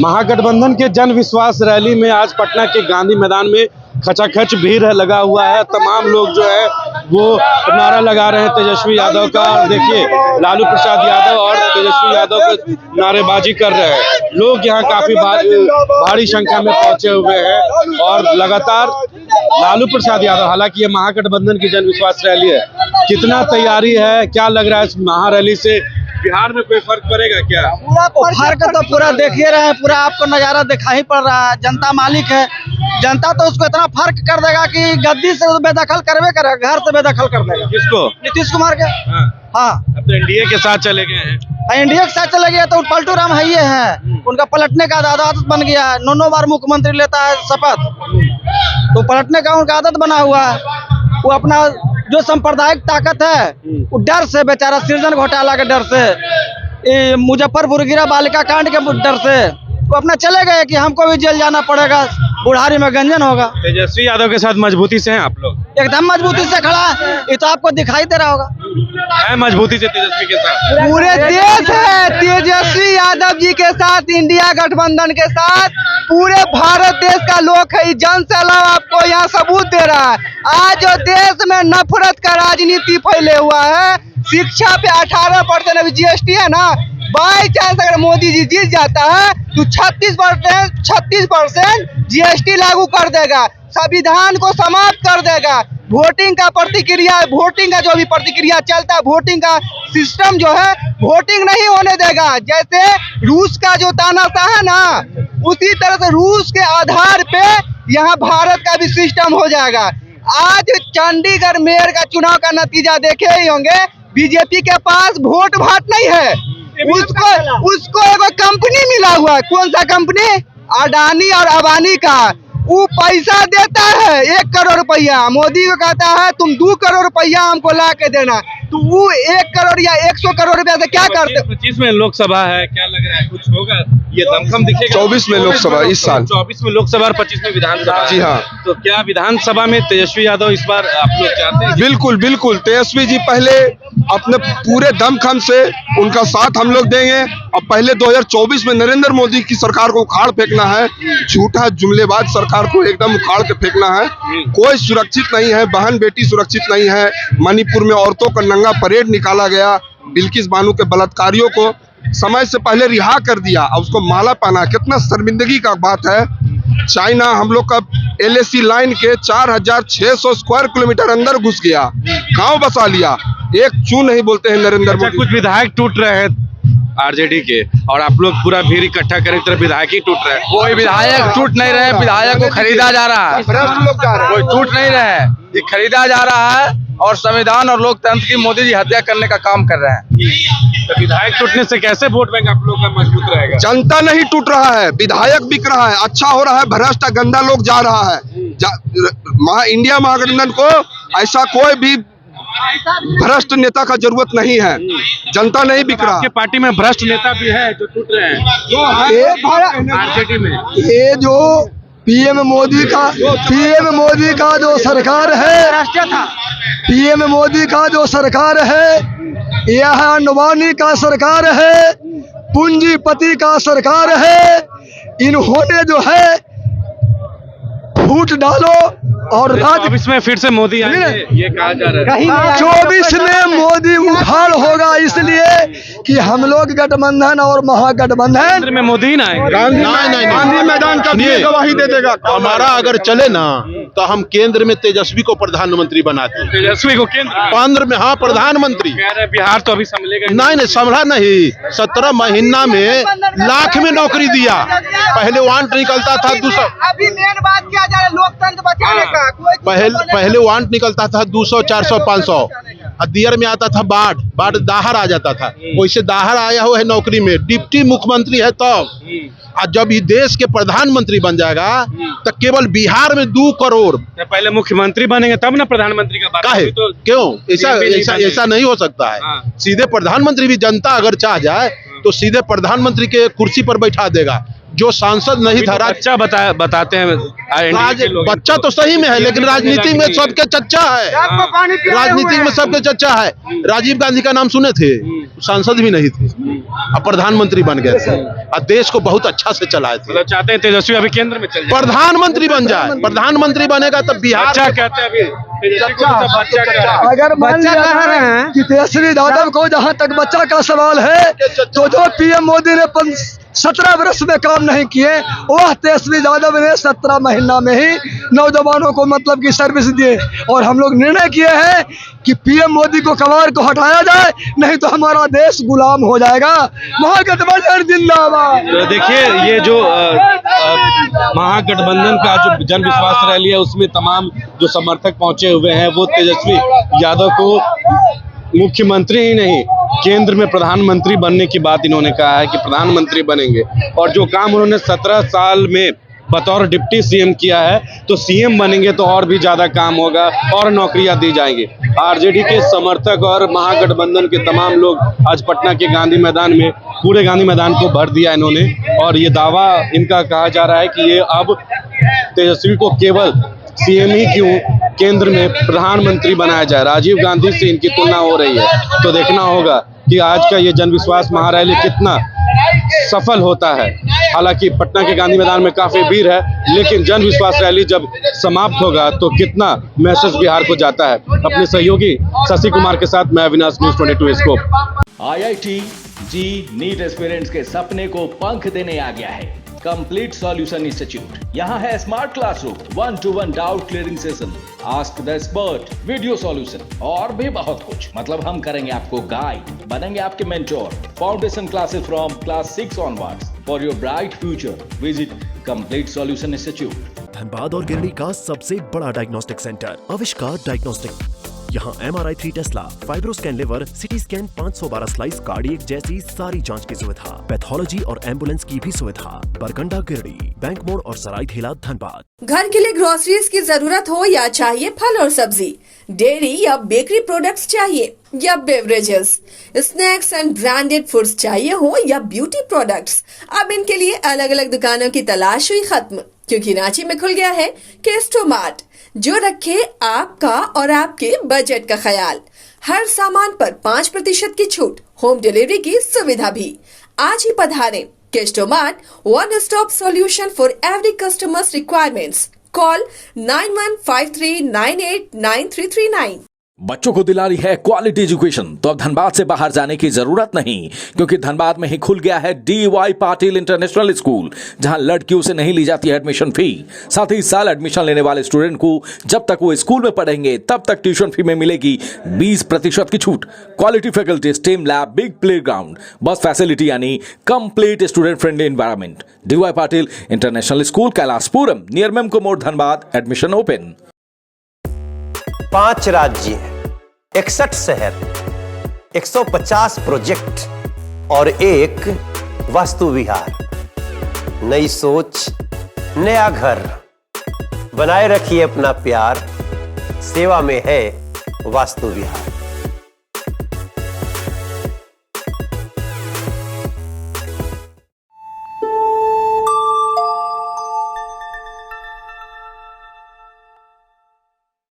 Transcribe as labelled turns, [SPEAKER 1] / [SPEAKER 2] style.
[SPEAKER 1] महागठबंधन के जन विश्वास रैली में आज पटना के गांधी मैदान में खचाखच भीड़ लगा हुआ है। तमाम लोग जो है वो नारा लगा रहे हैं तेजस्वी यादव का। देखिए लालू प्रसाद यादव और तेजस्वी यादव का नारेबाजी कर रहे हैं। लोग यहाँ काफी भारी संख्या में पहुंचे हुए हैं और लगातार लालू प्रसाद यादव, हालांकि ये महागठबंधन की जन विश्वास रैली है, कितना तैयारी है, क्या लग रहा है इस महारैली से बिहार में कोई फर्क पड़ेगा क्या?
[SPEAKER 2] फर्क तो पूरा देखिए रहे हैं, पूरा आपको नजारा दिखाई पड़ रहा है। जनता मालिक है, जनता तो उसको इतना फर्क कर देगा कि गद्दी से बेदखल करवे करेगा, घर से बेदखल कर देगा।
[SPEAKER 1] किसको?
[SPEAKER 2] नीतीश कुमार के। हाँ,
[SPEAKER 1] अब तो एनडीए के साथ चले गए हैं।
[SPEAKER 2] एनडीए के साथ चले गए तो पलटू राम है ये है, उनका पलटने का आदत बन गया है। 9 बार मुख्यमंत्री लेता है शपथ, तो पलटने का उनका आदत बना हुआ है। वो अपना जो सांप्रदायिक ताकत है वो डर से, बेचारा सृजन घोटाला के डर से, मुजफ्फरपुर गिरा बालिका कांड के डर से वो अपना चले गए कि हमको भी जेल जाना पड़ेगा, बुढ़ारी में गंजन होगा।
[SPEAKER 1] तेजस्वी यादव के साथ मजबूती से हैं आप लोग?
[SPEAKER 2] एकदम मजबूती से खड़ा है, ये तो आपको दिखाई दे रहा होगा।
[SPEAKER 1] है मजबूती से तेजस्वी के साथ
[SPEAKER 2] पूरे देश है तेजस्वी यादव जी के साथ, इंडिया गठबंधन के साथ पूरे भारत देश का लोग है। जन सैलाब आपको यहाँ सबूत दे रहा है। आज जो देश में नफरत का राजनीति फैले हुआ है, शिक्षा पे 18% अभी जीएसटी है ना, बाई चांस अगर मोदी जी जीत जाता है तो 36% जीएसटी लागू कर देगा, संविधान को समाप्त कर देगा। वोटिंग का प्रतिक्रिया, वोटिंग का जो भी प्रतिक्रिया चलता है, वोटिंग का सिस्टम जो है वोटिंग नहीं होने देगा। जैसे रूस का जो तानाशाह है ना, उसी तरह से रूस के आधार पे यहाँ भारत का भी सिस्टम हो जाएगा। आज चंडीगढ़ मेयर का चुनाव का नतीजा देखे ही होंगे, बीजेपी के पास वोट भाट नहीं है। उसको एगो कंपनी मिला हुआ है। कौन सा कंपनी? अडानी और अबानी का। वो पैसा देता है 1 करोड़ रुपया, मोदी को कहता है तुम 2 करोड़ रुपया हमको ला के देना, तो वो 1 करोड़ या 100 करोड़ रुपया से क्या करते?
[SPEAKER 1] 25 में लोकसभा है, क्या लग रहा है कुछ होगा? ये दमखम दिखेगा।
[SPEAKER 3] 24 में लोकसभा इस साल,
[SPEAKER 1] 24 में लोकसभा और 25 में विधानसभा।
[SPEAKER 3] जी हाँ।
[SPEAKER 1] तो क्या विधानसभा में तेजस्वी यादव इस बार आप लोग चाहते हैं?
[SPEAKER 3] बिल्कुल बिल्कुल, तेजस्वी जी पहले अपने पूरे दमखम से उनका साथ हम लोग देंगे। अब पहले 2024 में नरेंद्र मोदी की सरकार को उखाड़ फेंकना है, झूठा जुमलेबाज सरकार को एकदम उखाड़ के फेंकना है। कोई सुरक्षित नहीं है, बहन बेटी सुरक्षित नहीं है। मणिपुर में औरतों का नंगा परेड निकाला गया, बिल्किस बानो के बलात्कारियों को समय से पहले रिहा कर दिया और उसको माला पहना, कितना शर्मिंदगी का बात है। चाइना हम लोग का LAC लाइन के 4600 स्क्वायर किलोमीटर अंदर घुस गया, गांव बसा लिया, एक चू नहीं बोलते हैं नरेंद्र मोदी।
[SPEAKER 1] कुछ विधायक टूट रहे हैं आरजेडी के, और आप लोग पूरा भीड़ इकट्ठा करें तरफ विधायक ही टूट रहे हैं।
[SPEAKER 4] कोई विधायक टूट नहीं रहे, विधायक को खरीदा जा रहा है, कोई टूट नहीं रहे, ये खरीदा जा रहा है और संविधान और लोकतंत्र की मोदी जी हत्या करने का काम कर रहे हैं।
[SPEAKER 1] तो विधायक टूटने से कैसे वोट बैंक आप लोग का मजबूत रहेगा?
[SPEAKER 3] जनता नहीं टूट रहा है, विधायक बिक रहा है, अच्छा हो रहा है, भ्रष्ट गंदा लोग जा रहा है। इंडिया महागठबंधन को ऐसा कोई भी भ्रष्ट नेता का जरूरत नहीं है, जनता नहीं बिक रहा।
[SPEAKER 1] आपके पार्टी में भ्रष्ट नेता भी है जो टूट रहे हैं आरजेडी में।
[SPEAKER 2] ये जो पीएम मोदी का जो सरकार है, पीएम मोदी का जो सरकार है, यह अंबानी का सरकार है, पूंजीपति का सरकार है। इन्होंने जो है फूट डालो और
[SPEAKER 1] 24 में फिर से मोदी आएंगे ये कहा जा रहा है।
[SPEAKER 2] 24 में मोदी उखाड़ होगा, इसलिए कि हम लोग गठबंधन और महागठबंधन
[SPEAKER 1] केंद्र में मोदी ही ना आएंगे।
[SPEAKER 3] गांधी मैदान का भी गवाही दे देगा।
[SPEAKER 5] हमारा अगर चले ना तो हम केंद्र में तेजस्वी को प्रधानमंत्री बनाते हैं।
[SPEAKER 1] तेजस्वी को केंद्र
[SPEAKER 5] केंद्र में, हाँ, प्रधानमंत्री।
[SPEAKER 1] बिहार तो अभी संभलेगा
[SPEAKER 5] नहीं संभला नहीं। 17 महीना में लाख में नौकरी दिया। पहले वांट निकलता था 200,
[SPEAKER 2] अभी मेन बात क्या जा रहा है, लोकतंत्र बचाने का।
[SPEAKER 5] पहले वांट निकलता था 200, 400, 500। दियर में आता था बाढ़ दाहर आ जाता था, वैसे दाहर आया हुआ है नौकरी में। डिप्टी मुख्यमंत्री है तब, और जब ये देश के प्रधानमंत्री बन जाएगा तो केवल बिहार में 2 करोड़।
[SPEAKER 1] पहले मुख्यमंत्री बनेंगे तब ना प्रधानमंत्री का बात।
[SPEAKER 5] काहे?
[SPEAKER 1] तो
[SPEAKER 5] क्यों ऐसा नहीं हो सकता है। सीधे प्रधानमंत्री भी जनता अगर चाह जाए तो सीधे प्रधानमंत्री के कुर्सी पर बैठा देगा। जो सांसद नहीं था
[SPEAKER 1] बच्चा बताते हैं
[SPEAKER 5] बच्चा तो सही में है, लेकिन राजनीति में सबके चच्चा है, राजनीति में सबके चच्चा है। राजीव गांधी का नाम सुने थे, सांसद भी नहीं थे, अब प्रधानमंत्री बन गए थे और देश को बहुत अच्छा से चलाए थे।
[SPEAKER 1] मतलब चाहते हैं तेजस्वी अभी केंद्र में चल जाए,
[SPEAKER 5] प्रधानमंत्री बन जाए, प्रधानमंत्री बनेगा तब बिहार
[SPEAKER 1] क्या कहते हैं अभी
[SPEAKER 6] अगर मान लिया कि तेजस्वी यादव को जहां तक बच्चा का सवाल है, तो जो पीएम मोदी ने 17 वर्ष में काम नहीं किए, वह तेजस्वी यादव ने 17 महीना में ही नौजवानों को मतलब की सर्विस दिए। और हम लोग निर्णय किए हैं कि पीएम मोदी को कवार को हटाया जाए, नहीं तो हमारा देश गुलाम हो जाएगा। महागठबंधन जिंदाबाद।
[SPEAKER 1] तो देखिए ये जो महागठबंधन का जो जन विश्वास रैली है, उसमें तमाम जो समर्थक पहुंचे हुए हैं, वो तेजस्वी यादव को मुख्यमंत्री ही नहीं, केंद्र में प्रधानमंत्री बनने की बात इन्होंने कहा है कि प्रधानमंत्री बनेंगे। और जो काम उन्होंने 17 साल में बतौर डिप्टी सीएम किया है, तो सीएम बनेंगे तो और भी ज्यादा काम होगा और नौकरियां दी जाएंगी। आरजेडी के समर्थक और महागठबंधन के तमाम लोग आज पटना के गांधी मैदान में, पूरे गांधी मैदान को भर दिया इन्होंने। और ये दावा इनका कहा जा रहा है कि ये अब तेजस्वी को केवल सीएम ही क्यों, केंद्र में प्रधानमंत्री बनाया जाए। राजीव गांधी से इनकी तुलना हो रही है, तो देखना होगा कि आज का ये जन विश्वास महारैली कितना सफल होता है। हालांकि पटना के गांधी मैदान में काफी भीड़ है, लेकिन जन विश्वास रैली जब समाप्त होगा तो कितना मैसेज बिहार को जाता है। अपने सहयोगी शशि कुमार के साथ मैं अविनाश, न्यूज़ 22 स्कोप।
[SPEAKER 7] IIT जी नीट एस्पिरेंट्स के सपने को पंख देने आ गया है कंप्लीट सॉल्यूशन इंस्टीट्यूट। यहाँ है smart classroom, 1-to-1 doubt clearing session, ask the expert, video solution और भी बहुत कुछ। मतलब हम करेंगे आपको गाइड, बनेंगे आपके mentor. Foundation classes from class 6 onwards for your bright future. Visit complete solution institute.
[SPEAKER 8] Dhanbad और गिरडी का सबसे बड़ा डायग्नोस्टिक सेंटर आविष्कार डायग्नोस्टिक। यहाँ MRI 3 Tesla, fibroscan liver, CT scan 512 slice cardiac जैसी सारी जांच की सुविधा, पैथोलॉजी और एम्बुलेंस की भी सुविधा। बरकंडा गिरडी, बैंक मोड़ और सराय ठेला धनबाद।
[SPEAKER 9] घर के लिए ग्रोसरीज की जरूरत हो या चाहिए फल और सब्जी, डेयरी या बेकरी प्रोडक्ट्स चाहिए या beverages, snacks and branded foods चाहिए हो या ब्यूटी प्रोडक्ट्स, अब इनके लिए अलग अलग दुकानों की तलाश हुई खत्म, क्योंकि रांची में खुल गया है केस्टो मार्ट, जो रखे आपका और आपके बजट का ख्याल। हर सामान पर 5% की छूट, होम डिलीवरी की सुविधा भी। आज ही पधारें Kesto Mart, one stop solution for every customers requirements. Call 9153989339।
[SPEAKER 7] बच्चों को दिला रही है क्वालिटी एजुकेशन, तो अब धनबाद से बाहर जाने की जरूरत नहीं, क्योंकि धनबाद में ही खुल गया है DY पाटिल इंटरनेशनल स्कूल, जहां लड़कियों से नहीं ली जाती है एडमिशन फी। साथ ही इस साल एडमिशन लेने वाले स्टूडेंट को जब तक वो स्कूल में पढ़ेंगे तब तक ट्यूशन फी में मिलेगी 20% की छूट। Quality faculty, STEM lab, big play ground, bus facility यानी complete student friendly environment. DY Patil International School, Kailashpuram, near Memco Mor, Dhanbad. Admission open.
[SPEAKER 10] 5 राज्य, 61 शहर, 150 प्रोजेक्ट और एक वास्तु विहार। नई सोच, नया घर। बनाए रखिए अपना प्यार, सेवा में है वास्तु विहार।